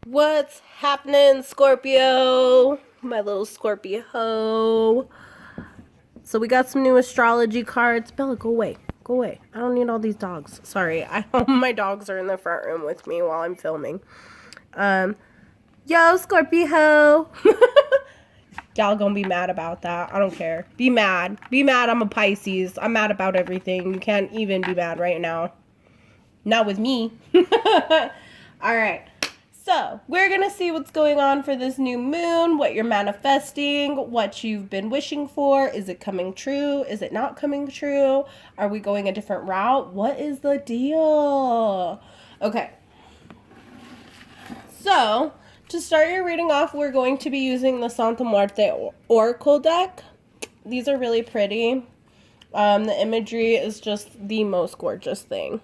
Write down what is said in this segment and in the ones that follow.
What's happening, Scorpio? My little Scorpio. So we got some new astrology cards. Bella, go away. Go away. I don't need all these dogs. Sorry. My dogs are in the front room with me while I'm filming. Yo, Scorpio. Y'all gonna be mad about that. I don't care. Be mad. Be mad. I'm a Pisces. I'm mad about everything. You can't even be mad right now. Not with me. All right. So, we're going to see what's going on for this new moon, what you're manifesting, what you've been wishing for. Is it coming true? Is it not coming true? Are we going a different route? What is the deal? Okay. So, to start your reading off, we're going to be using the Santa Muerte Oracle deck. These are really pretty. The imagery is just the most gorgeous thing.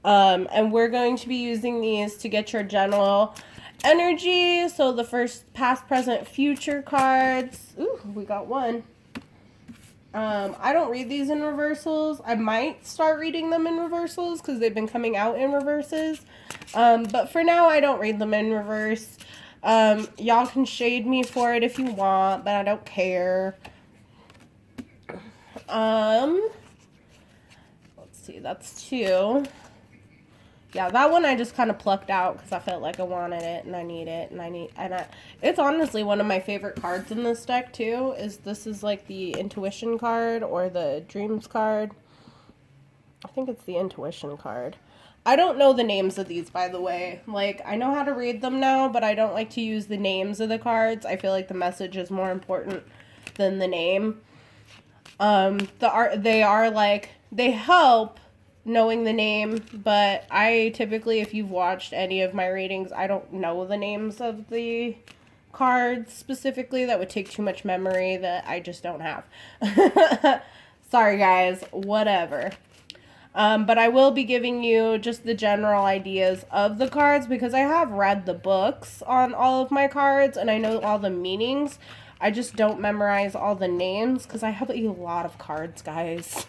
And we're going to be using these to get your general energy. So the first past, present, future cards. Ooh, we got one. I don't read these in reversals. I might start reading them in reversals because they've been coming out in reverses. But for now, I don't read them in reverse. Y'all can shade me for it if you want, but I don't care. Let's see, that's two. Yeah, that one I just kind of plucked out because I felt like I wanted it and I need it it's honestly one of my favorite cards in this deck too. This is like the intuition card or the dreams card. I think it's the intuition card. I don't know the names of these, by the way. Like, I know how to read them now, but I don't like to use the names of the cards. I feel like the message is more important than the name. They help knowing the name, but I typically, if you've watched any of my readings, I don't know the names of the cards specifically. That would take too much memory that I just don't have. Sorry guys, whatever. But I will be giving you just the general ideas of the cards because I have read the books on all of my cards and I know all the meanings. I just don't memorize all the names because I have a lot of cards, guys.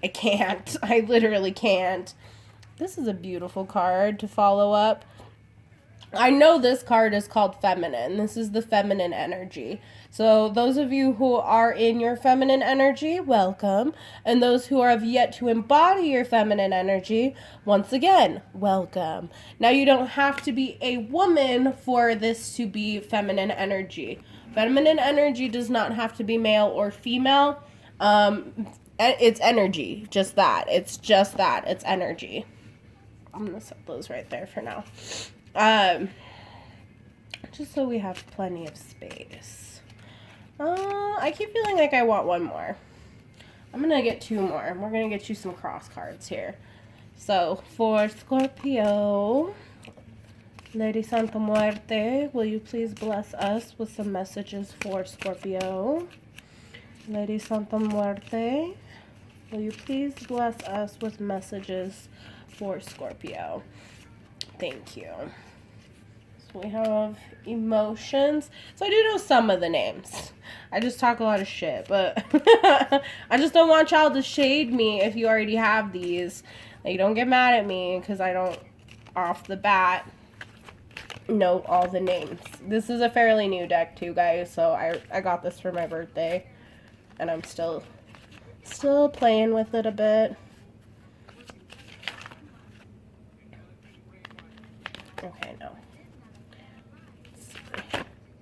I can't. I literally can't. This is a beautiful card to follow up. I know this card is called feminine. This is the feminine energy. So those of you who are in your feminine energy, welcome. And those who have yet to embody your feminine energy, once again, welcome. Now you don't have to be a woman for this to be feminine energy. Feminine energy does not have to be male or female. It's energy. Just that. It's just that. It's energy. I'm going to set those right there for now. Just so we have plenty of space. I keep feeling like I want one more. I'm going to get two more. We're going to get you some cross cards here. So, for Scorpio, Lady Santa Muerte, will you please bless us with some messages for Scorpio? Lady Santa Muerte, will you please bless us with messages for Scorpio? Thank you. So we have emotions. So I do know some of the names. I just talk a lot of shit, but I just don't want y'all to shade me if you already have these. Like, don't get mad at me because I don't, off the bat, know all the names. This is a fairly new deck too, guys, so I got this for my birthday. And I'm still playing with it a bit. Okay, no.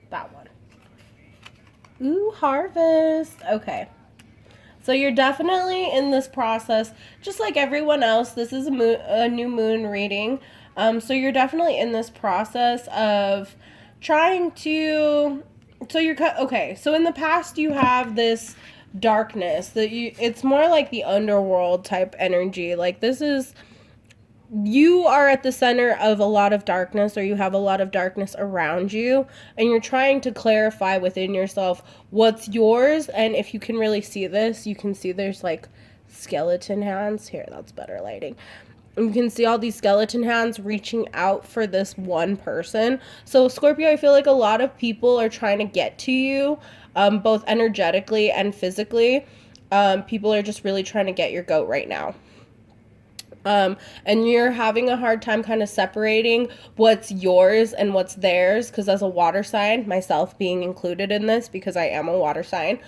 That one. Ooh, harvest. Okay. So you're definitely in this process, just like everyone else. This is a new moon reading. So you're definitely in this process of trying to... So you're... Okay, so in the past you have this darkness. It's more like the underworld type energy. Like, this is... You are at the center of a lot of darkness, or you have a lot of darkness around you, and you're trying to clarify within yourself what's yours. And if you can really see this, you can see there's like skeleton hands. Here, that's better lighting. You can see all these skeleton hands reaching out for this one person. So Scorpio, I feel like a lot of people are trying to get to you, both energetically and physically. People are just really trying to get your goat right now. And you're having a hard time kind of separating what's yours and what's theirs, because as a water sign, myself being included in this because I am a water sign,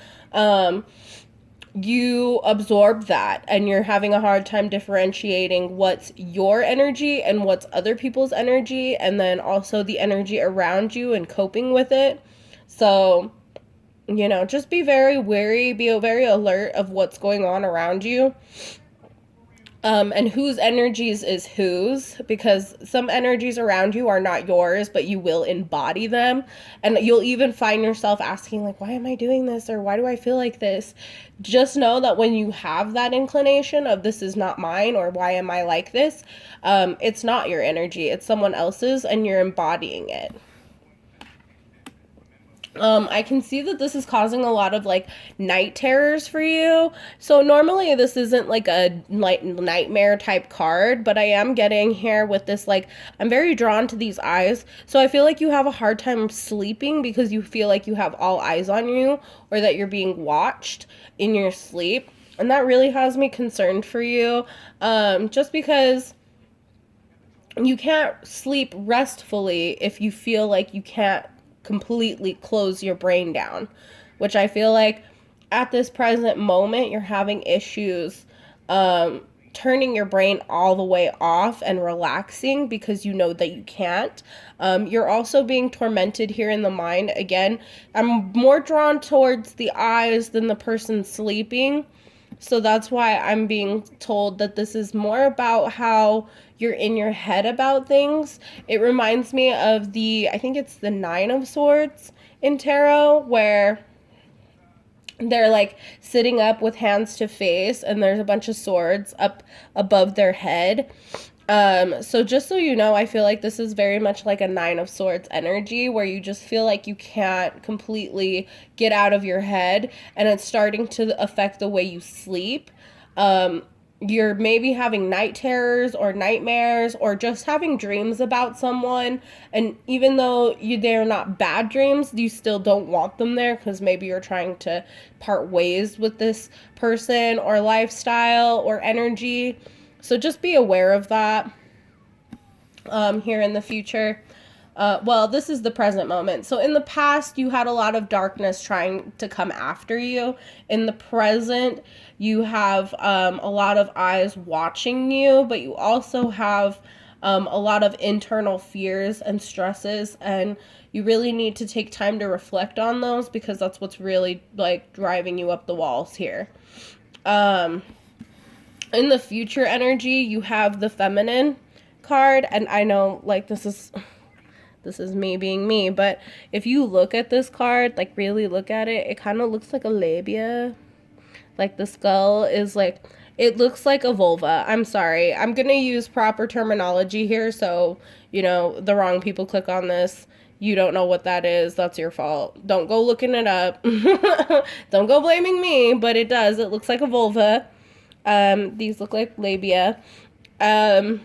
you absorb that and you're having a hard time differentiating what's your energy and what's other people's energy, and then also the energy around you and coping with it. So, just be very wary, be very alert of what's going on around you. And whose energies is whose, because some energies around you are not yours, but you will embody them. And you'll even find yourself asking, like, why am I doing this? Or why do I feel like this? Just know that when you have that inclination of this is not mine, or why am I like this? It's not your energy, it's someone else's, and you're embodying it. I can see that this is causing a lot of like night terrors for you. So normally this isn't like a nightmare type card, but I am getting here with this, like, I'm very drawn to these eyes. So I feel like you have a hard time sleeping because you feel like you have all eyes on you, or that you're being watched in your sleep. And that really has me concerned for you. Just because you can't sleep restfully if you feel like you can't completely close your brain down, which I feel like at this present moment you're having issues turning your brain all the way off and relaxing because you know that you can't. You're also being tormented here in the mind. Again, I'm more drawn towards the eyes than the person sleeping. So that's why I'm being told that this is more about how you're in your head about things. It reminds me of I think it's the Nine of Swords in tarot, where they're like sitting up with hands to face and there's a bunch of swords up above their head. So just so you know, I feel like this is very much like a Nine of Swords energy, where you just feel like you can't completely get out of your head, and it's starting to affect the way you sleep. You're maybe having night terrors or nightmares, or just having dreams about someone, and even though they're not bad dreams, you still don't want them there because maybe you're trying to part ways with this person or lifestyle or energy. So just be aware of that here in the future. Well, this is the present moment. So in the past, you had a lot of darkness trying to come after you. In the present, you have a lot of eyes watching you, but you also have a lot of internal fears and stresses, and you really need to take time to reflect on those, because that's what's really like driving you up the walls here. In the future energy, you have the feminine card, and I know, like, this is me being me, but if you look at this card, like really look at it, it kind of looks like a labia. Like the skull is like, it looks like a vulva. I'm sorry. I'm going to use proper terminology here, so, the wrong people click on this. You don't know what that is. That's your fault. Don't go looking it up. Don't go blaming me, but it does. It looks like a vulva. These look like labia. Other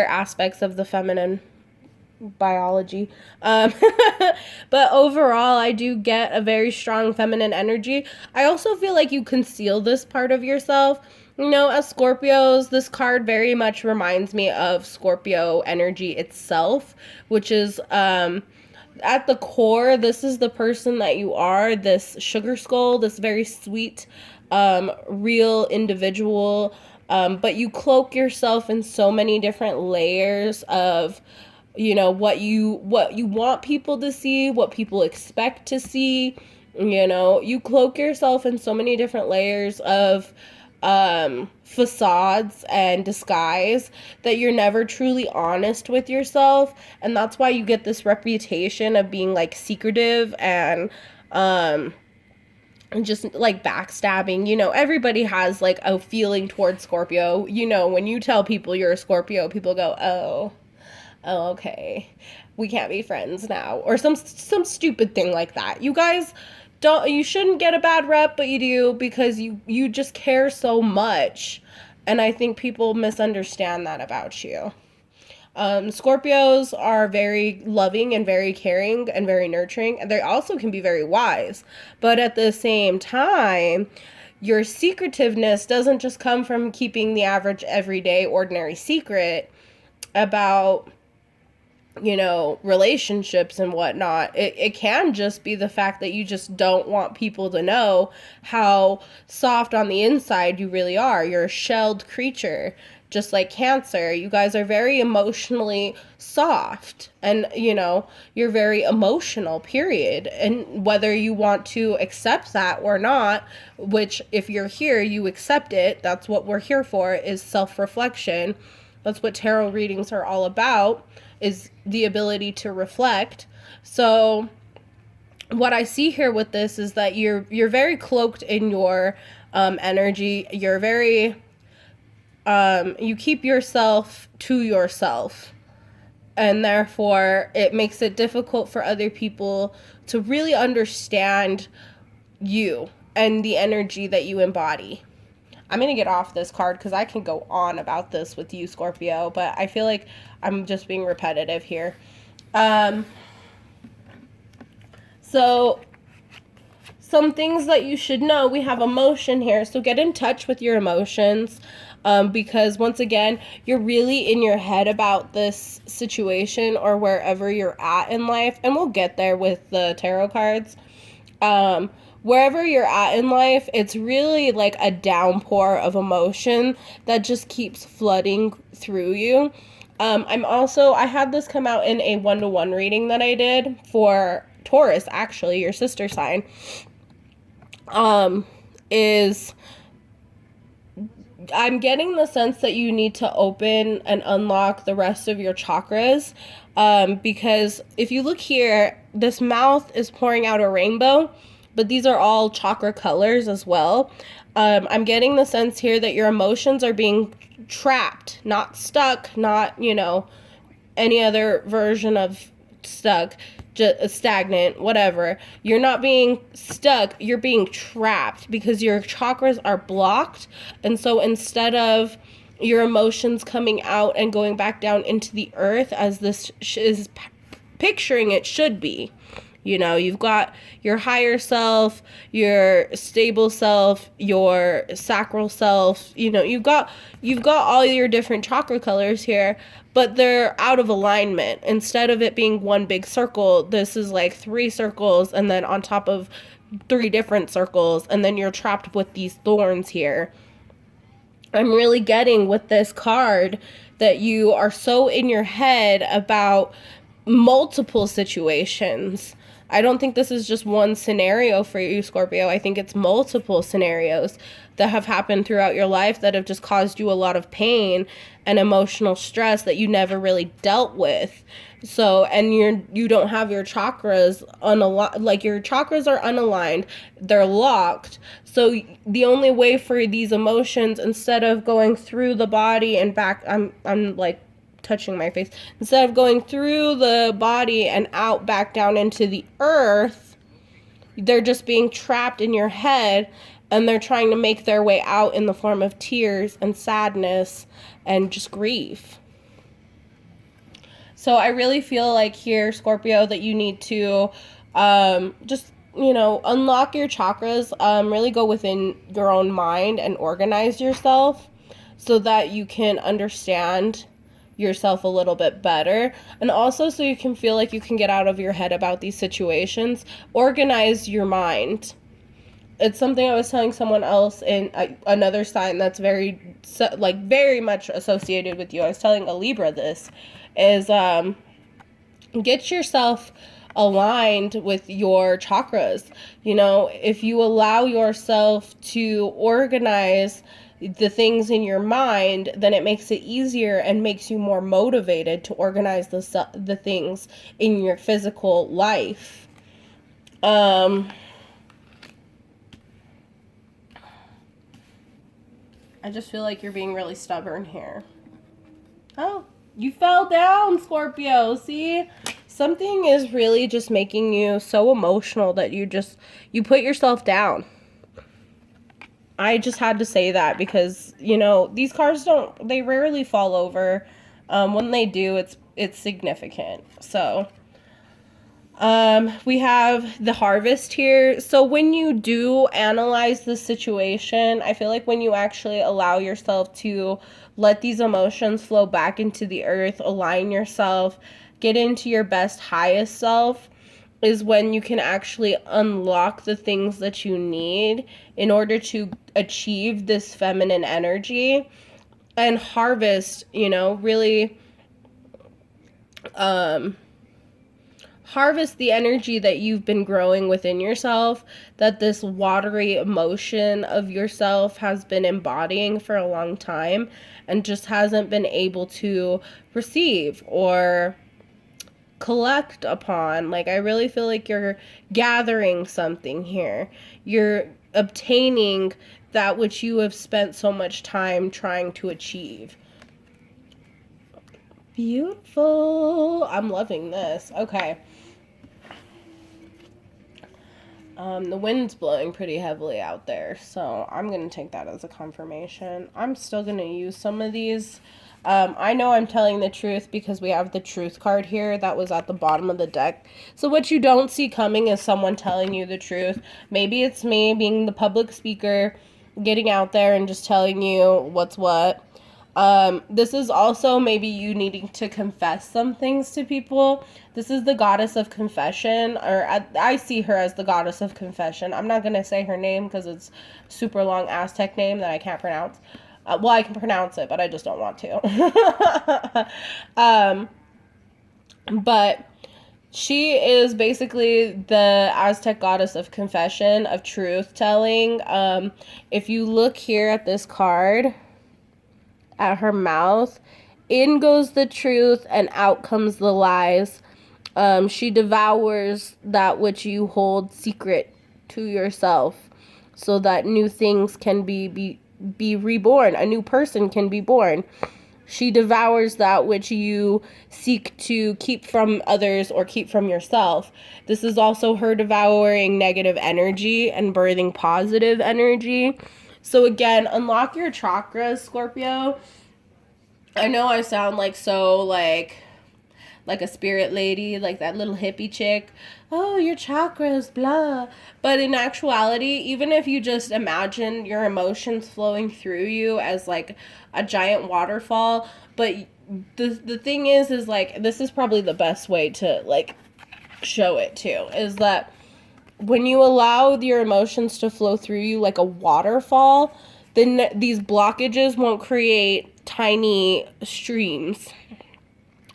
aspects of the feminine biology. But overall, I do get a very strong feminine energy. I also feel like you conceal this part of yourself. As Scorpios, this card very much reminds me of Scorpio energy itself, which is, at the core, this is the person that you are, this sugar skull, this very sweet, real individual, but you cloak yourself in so many different layers of, what you want people to see, what people expect to see. You cloak yourself in so many different layers of facades and disguise that you're never truly honest with yourself, and that's why you get this reputation of being like secretive and just like backstabbing. Everybody has like a feeling towards Scorpio. When you tell people you're a Scorpio, people go, oh, okay, we can't be friends now, or some stupid thing like that. You guys you shouldn't get a bad rep, but you do, because you just care so much, and I think people misunderstand that about you. Scorpios are very loving and very caring and very nurturing, and they also can be very wise, but at the same time, your secretiveness doesn't just come from keeping the average, everyday, ordinary secret about, you know, relationships and whatnot. It can just be the fact that you just don't want people to know how soft on the inside you really are. You're a shelled creature, just like Cancer. You guys are very emotionally soft, and, you know, you're very emotional, period. And whether you want to accept that or not, which if you're here, you accept it. That's what we're here for, is self-reflection. That's what tarot readings are all about, is the ability to reflect. So what I see here with this is that you're very cloaked in your energy. You're very you keep yourself to yourself, and therefore it makes it difficult for other people to really understand you and the energy that you embody. I'm going to get off this card because I can go on about this with you, Scorpio, but I feel like I'm just being repetitive here. So some things that you should know, we have emotion here. So get in touch with your emotions, because once again, you're really in your head about this situation or wherever you're at in life. And we'll get there with the tarot cards. Wherever you're at in life, it's really like a downpour of emotion that just keeps flooding through you. I had this come out in a 1-to-1 reading that I did for Taurus, actually, your sister sign. I'm getting the sense that you need to open and unlock the rest of your chakras, because if you look here, this mouth is pouring out a rainbow, but these are all chakra colors as well. I'm getting the sense here that your emotions are being trapped, not stuck, not, you know, any other version of stuck, just stagnant, whatever. You're not being stuck, you're being trapped because your chakras are blocked. And so instead of your emotions coming out and going back down into the earth as this is picturing it should be, you know, you've got your higher self, your stable self, your sacral self, you know, you've got all your different chakra colors here, but they're out of alignment. Instead of it being one big circle, this is like 3 circles, and then on top of 3 different circles, and then you're trapped with these thorns here. I'm really getting with this card that you are so in your head about multiple situations. I don't think this is just one scenario for you, Scorpio. I think it's multiple scenarios that have happened throughout your life that have just caused you a lot of pain and emotional stress that you never really dealt with. So, and you don't have your chakras unaligned, like your chakras are unaligned, they're locked. So the only way for these emotions, instead of going through the body and back, I'm like touching my face, instead of going through the body and out back down into the earth, they're just being trapped in your head, and they're trying to make their way out in the form of tears and sadness and just grief. So I really feel like here, Scorpio, that you need to just, you know, unlock your chakras, really go within your own mind and organize yourself so that you can understand yourself a little bit better, and also so you can feel like you can get out of your head about these situations. Organize your mind. It's something I was telling someone else in another sign that's very much associated with you. I was telling a Libra this is get yourself aligned with your chakras. You know, if you allow yourself to organize the things in your mind, then it makes it easier and makes you more motivated to organize the things in your physical life. I just feel like you're being really stubborn here. Oh, you fell down, Scorpio. See? Something is really just making you so emotional that you put yourself down. I just had to say that because, you know, these cards they rarely fall over. When they do, it's significant. So, We have the harvest here. So when you do analyze the situation, I feel like when you actually allow yourself to let these emotions flow back into the earth, align yourself, get into your best, highest self, is when you can actually unlock the things that you need in order to achieve this feminine energy and harvest, really harvest the energy that you've been growing within yourself, that this watery emotion of yourself has been embodying for a long time and just hasn't been able to receive or collect upon. Like, I really feel like you're gathering something here. You're obtaining that which you have spent so much time trying to achieve. Beautiful. I'm loving this. Okay. The wind's blowing pretty heavily out there, so I'm going to take that as a confirmation. I'm still going to use some of these. I know I'm telling the truth because we have the truth card here that was at the bottom of the deck. So what you don't see coming is someone telling you the truth. Maybe it's me being the public speaker, getting out there and just telling you what's what. This is also maybe you needing to confess some things to people. This is the goddess of confession, or I see her as the goddess of confession. I'm not going to say her name because it's a super long Aztec name that I can't pronounce. Well, I can pronounce it, but I just don't want to. But she is basically the Aztec goddess of confession, of truth telling. If you look here at this card, at her mouth, in goes the truth and out comes the lies. She devours that which you hold secret to yourself so that new things can be reborn. A new person can be born. She devours that which you seek to keep from others or keep from yourself. This is also her devouring negative energy and birthing positive energy. So again, unlock your chakras, Scorpio. I know I sound like a spirit lady, like that little hippie chick. Oh, your chakras, blah. But in actuality, even if you just imagine your emotions flowing through you as like a giant waterfall, but the thing is like, this is probably the best way to like show it too, is that when you allow your emotions to flow through you like a waterfall, then these blockages won't create tiny streams.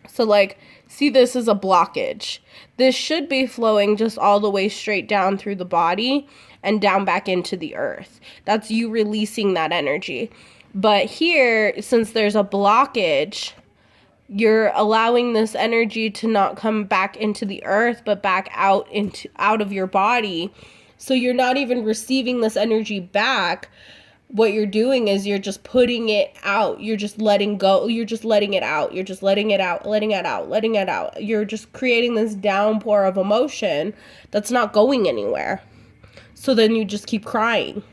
So like, see this as a blockage. This should be flowing just all the way straight down through the body and down back into the earth. That's you releasing that energy. But here, since there's a blockage, you're allowing this energy to not come back into the earth, but back out of your body. So you're not even receiving this energy back. What you're doing is you're just putting it out. You're just letting go. You're just letting it out. You're just letting it out, letting it out, letting it out. You're just creating this downpour of emotion that's not going anywhere. So then you just keep crying.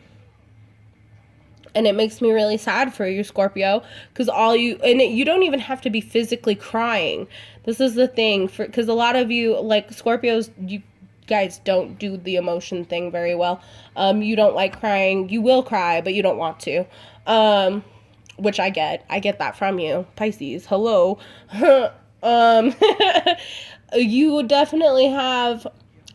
And it makes me really sad for you, Scorpio, because you don't even have to be physically crying. This is the thing, because a lot of you, like Scorpios, you guys don't do the emotion thing very well. You don't like crying. You will cry, but you don't want to. Which I get that from you, Pisces. Hello. You would definitely have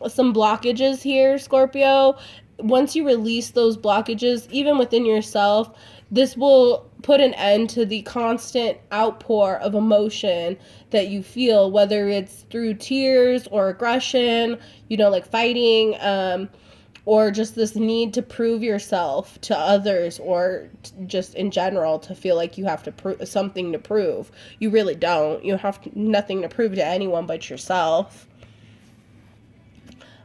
some blockages here, Scorpio. Once you release those blockages, even within yourself, this will put an end to the constant outpour of emotion that you feel, whether it's through tears or aggression, like fighting, or just this need to prove yourself to others, or just in general to feel like you have to something to prove. You really don't. You have nothing to prove to anyone but yourself.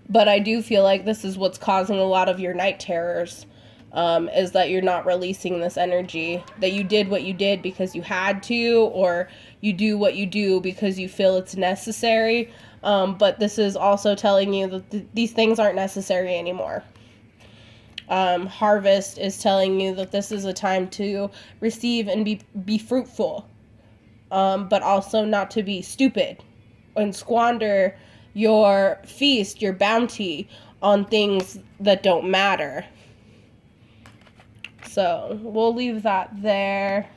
But I do feel like this is what's causing a lot of your night terrors, is that you're not releasing this energy, that you did what you did because you had to, or you do what you do because you feel it's necessary. But this is also telling you that these things aren't necessary anymore. Harvest is telling you that this is a time to receive and be fruitful, but also not to be stupid and squander your feast, your bounty on things that don't matter. So we'll leave that there.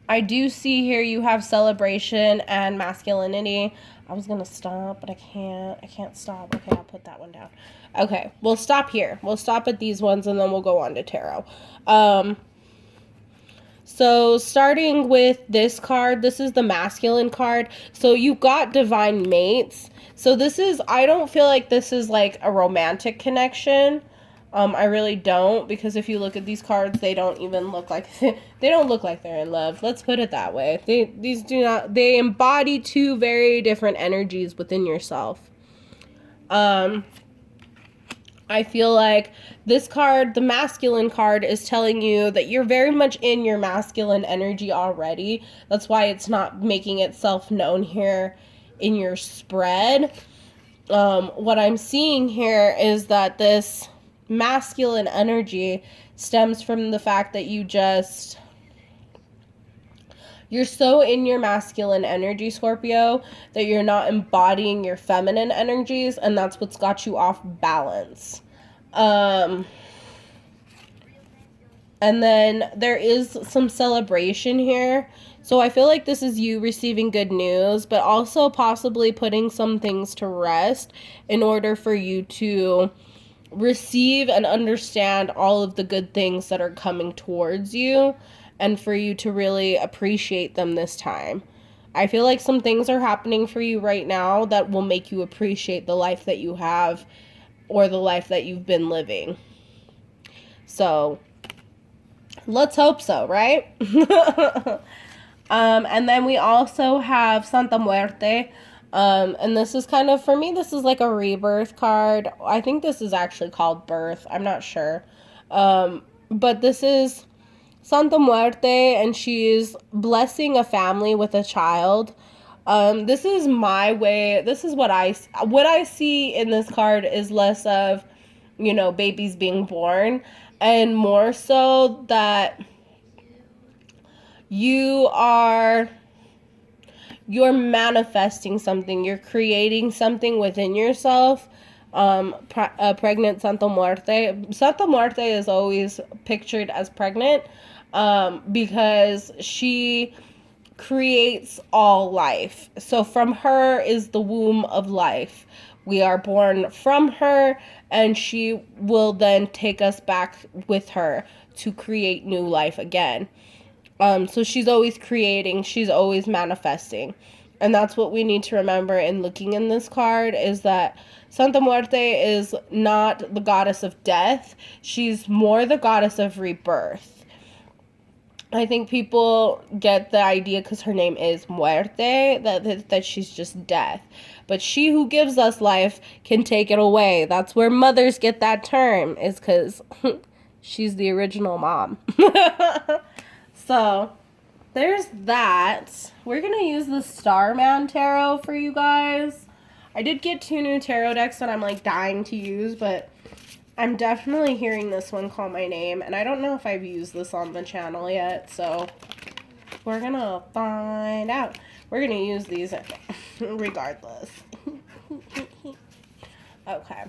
I do see here you have celebration and masculinity. I was going to stop, but I can't stop. Okay, I'll put that one down. Okay, we'll stop here. We'll stop at these ones, and then we'll go on to tarot. So starting with this card, this is the masculine card. So you got divine mates. So this is, I don't feel like this is like a romantic connection. I really don't, because if you look at these cards, they don't even look like they don't look like they're in love. Let's put it that way. They embody two very different energies within yourself. I feel like this card, the masculine card, is telling you that you're very much in your masculine energy already. That's why it's not making itself known here in your spread. What I'm seeing here is that this masculine energy stems from the fact that you're so in your masculine energy, Scorpio, that you're not embodying your feminine energies, and that's what's got you off balance. And then there is some celebration here. So I feel like this is you receiving good news, but also possibly putting some things to rest in order for you to receive and understand all of the good things that are coming towards you, and for you to really appreciate them this time. I feel like some things are happening for you right now that will make you appreciate the life that you have, or the life that you've been living. So let's hope so, right? And then we also have Santa Muerte. And this is kind of, for me, this is like a rebirth card. I think this is actually called birth. I'm not sure. But this is Santa Muerte, and she's blessing a family with a child. This is my way. This is what I see in this card is less of, babies being born, and more so that you're manifesting something. You're creating something within yourself. Pregnant Santa Muerte. Santa Muerte is always pictured as pregnant because she creates all life. So from her is the womb of life. We are born from her, and she will then take us back with her to create new life again. So she's always creating, she's always manifesting. And that's what we need to remember in looking in this card, is that Santa Muerte is not the goddess of death. She's more the goddess of rebirth. I think people get the idea because her name is Muerte, that she's just death. But she who gives us life can take it away. That's where mothers get that term, is because she's the original mom. So there's that. We're going to use the Starman Tarot for you guys. I did get 2 new tarot decks that I'm like dying to use, but I'm definitely hearing this one call my name, and I don't know if I've used this on the channel yet, so we're going to find out. We're going to use these regardless. Okay.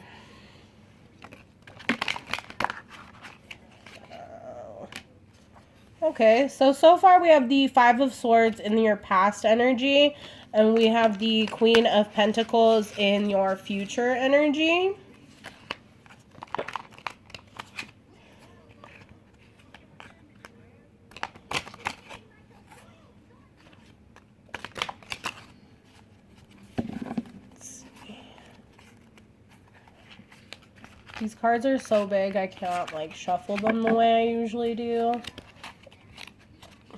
Okay, so far we have the 5 of Swords in your past energy, and we have the Queen of Pentacles in your future energy. These cards are so big, I can't like shuffle them the way I usually do.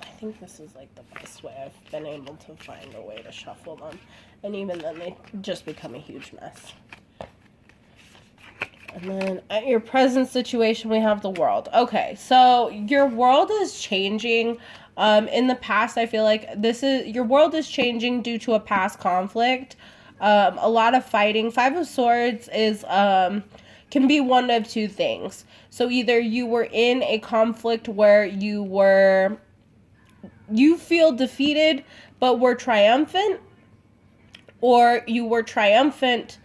I think this is like the best way I've been able to find a way to shuffle them. And even then they just become a huge mess. And then at your present situation, we have the World. Okay, so your world is changing. In the past, I feel like your world is changing due to a past conflict. A lot of fighting. 5 of Swords is can be one of 2 things. So either you were in a conflict where you feel defeated but were triumphant, or you were triumphant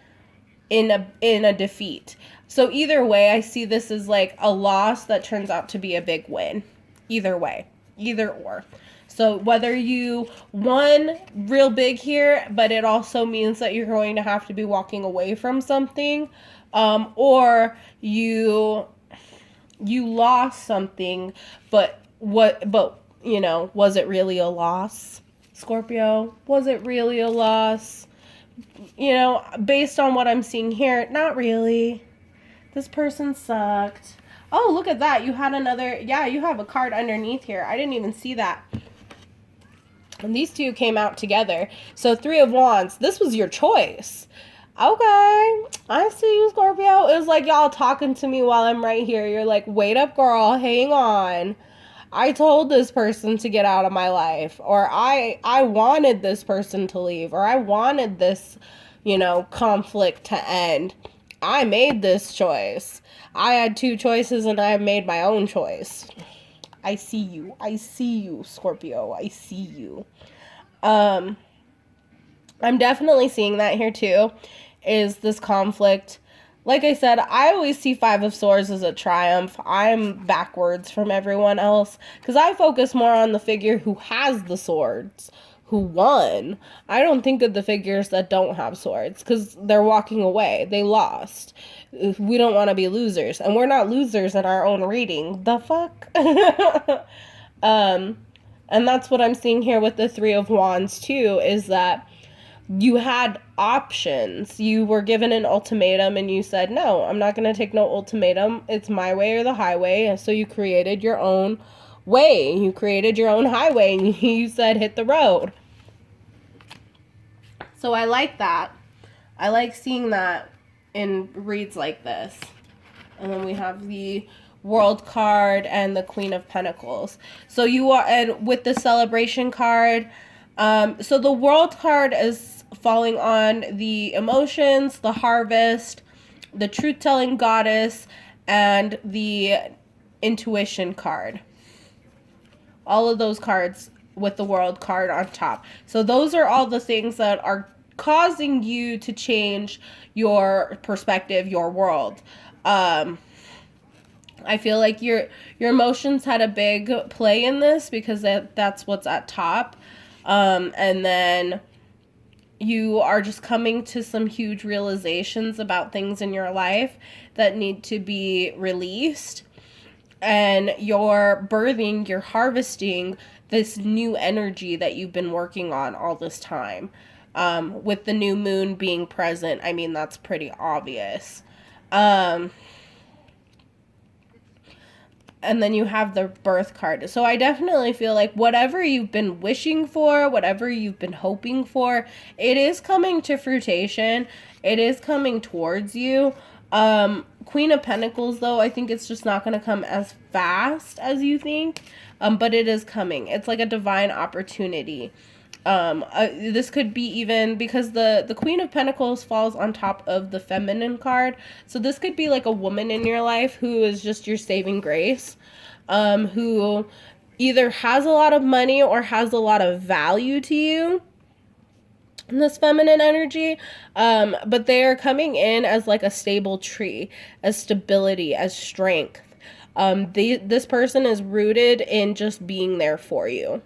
in a defeat. So either way, I see this as like a loss that turns out to be a big win. Either way, either or. So whether you won real big here, but it also means that you're going to have to be walking away from something, or you lost something, but you know, was it really a loss, Scorpio? Was it really a loss? You know, based on what I'm seeing here, not really. This person sucked. Oh, look at that. You had another, yeah, you have a card underneath here. I didn't even see that. And these two came out together. So 3 of Wands, this was your choice. Okay, I see you, Scorpio. It was like y'all talking to me while I'm right here. You're like, wait up, girl, hang on. I told this person to get out of my life, or I wanted this person to leave, or I wanted this, you know, conflict to end. I made this choice. I had 2 choices and I made my own choice. I see you. I see you, Scorpio. I see you. I'm definitely seeing that here too, is this conflict. Like I said, I always see 5 of Swords as a triumph. I'm backwards from everyone else because I focus more on the figure who has the swords, who won. I don't think of the figures that don't have swords because they're walking away. They lost. We don't want to be losers, and we're not losers in our own reading. The fuck? And that's what I'm seeing here with the 3 of Wands too, is that you had options. You were given an ultimatum and you said, no, I'm not going to take no ultimatum. It's my way or the highway. And so you created your own way. You created your own highway and you said, hit the road. So I like that. I like seeing that in reads like this. And then we have the World card and the Queen of Pentacles. So you are, and with the Celebration card, so the World card is falling on the emotions, the harvest, the truth-telling goddess, and the intuition card. All of those cards with the World card on top. So those are all the things that are causing you to change your perspective, your world. I feel like your emotions had a big play in this because that's what's at top. And then you are just coming to some huge realizations about things in your life that need to be released. And you're birthing, you're harvesting this new energy that you've been working on all this time. With the new moon being present, I mean, that's pretty obvious. And then you have the Birth card. So I definitely feel like whatever you've been wishing for, whatever you've been hoping for, it is coming to fruition. It is coming towards you. Queen of Pentacles, though, I think it's just not going to come as fast as you think. But it is coming. It's like a divine opportunity. This could be even because the Queen of Pentacles falls on top of the Feminine card. So this could be like a woman in your life who is just your saving grace, who either has a lot of money or has a lot of value to you in this feminine energy, but they are coming in as like a stable tree, as stability, as strength. This person is rooted in just being there for you.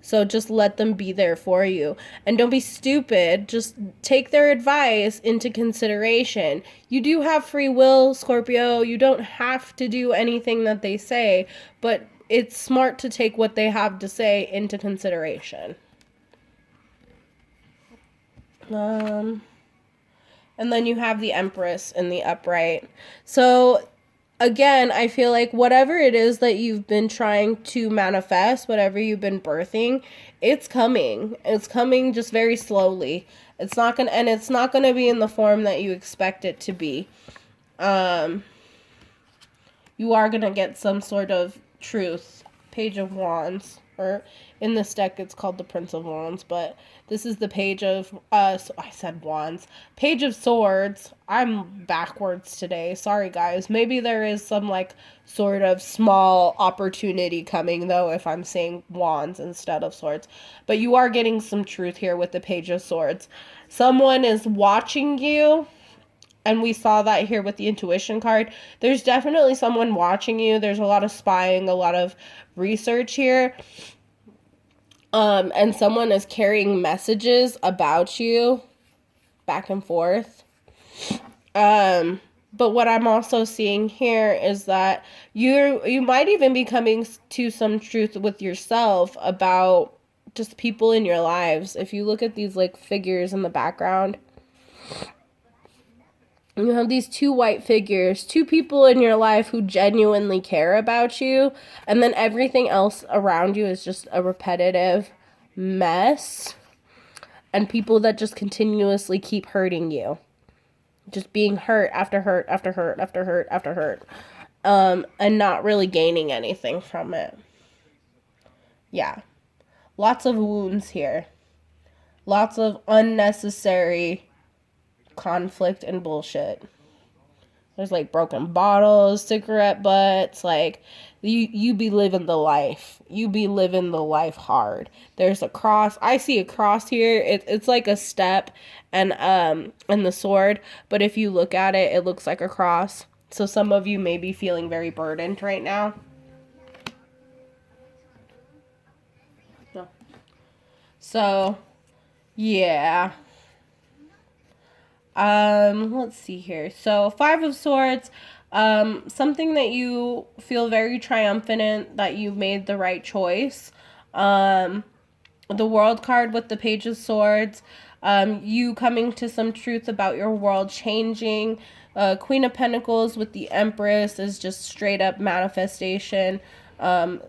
So just let them be there for you. And don't be stupid. Just take their advice into consideration. You do have free will, Scorpio. You don't have to do anything that they say. But it's smart to take what they have to say into consideration. And then you have the Empress in the upright. So again, I feel like whatever it is that you've been trying to manifest, whatever you've been birthing, it's coming. It's coming just very slowly. It's not gonna be in the form that you expect it to be. You are gonna get some sort of truth. Page of Wands. Or In this deck, it's called the Prince of Wands, but this is the Page of, I said Wands. Page of Swords. I'm backwards today. Sorry, guys. Maybe there is some, like, sort of small opportunity coming, though, if I'm saying Wands instead of Swords. But you are getting some truth here with the Page of Swords. Someone is watching you, and we saw that here with the Intuition card. There's definitely someone watching you. There's a lot of spying, a lot of research here. And someone is carrying messages about you back and forth. But what I'm also seeing here is that you might even be coming to some truth with yourself about just people in your lives. If you look at these, like, figures in the background, you have these two white figures, two people in your life who genuinely care about you, and then everything else around you is just a repetitive mess, and people that just continuously keep hurting you. Just being hurt after hurt after hurt after hurt after hurt, and not really gaining anything from it. Yeah. Lots of wounds here. Lots of unnecessary conflict and bullshit. There's, like, broken bottles, cigarette butts, like, you be living the life. You be living the life hard. There's a cross. I see a cross here. It's like a step and the sword, but if you look at it, it looks like a cross. So some of you may be feeling very burdened right now. So, yeah. Let's see here. So, Five of Swords, something that you feel very triumphant in, that you made the right choice. The World card with the Page of Swords, you coming to some truth about your world changing. Queen of Pentacles with the Empress is just straight up manifestation.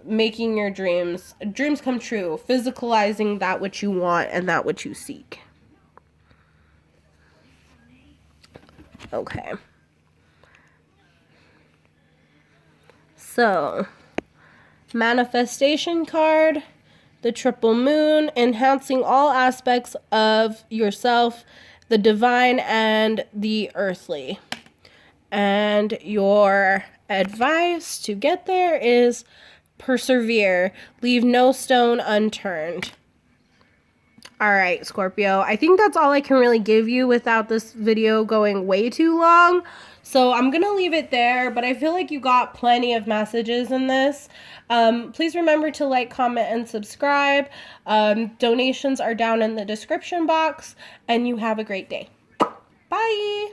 Making your dreams come true. Physicalizing that which you want and that which you seek. Okay. So, manifestation card, the Triple Moon, enhancing all aspects of yourself, the divine and the earthly. And your advice to get there is persevere. Leave no stone unturned. All right, Scorpio. I think that's all I can really give you without this video going way too long. So I'm going to leave it there, but I feel like you got plenty of messages in this. Please remember to like, comment, and subscribe. Donations are down in the description box, and you have a great day. Bye.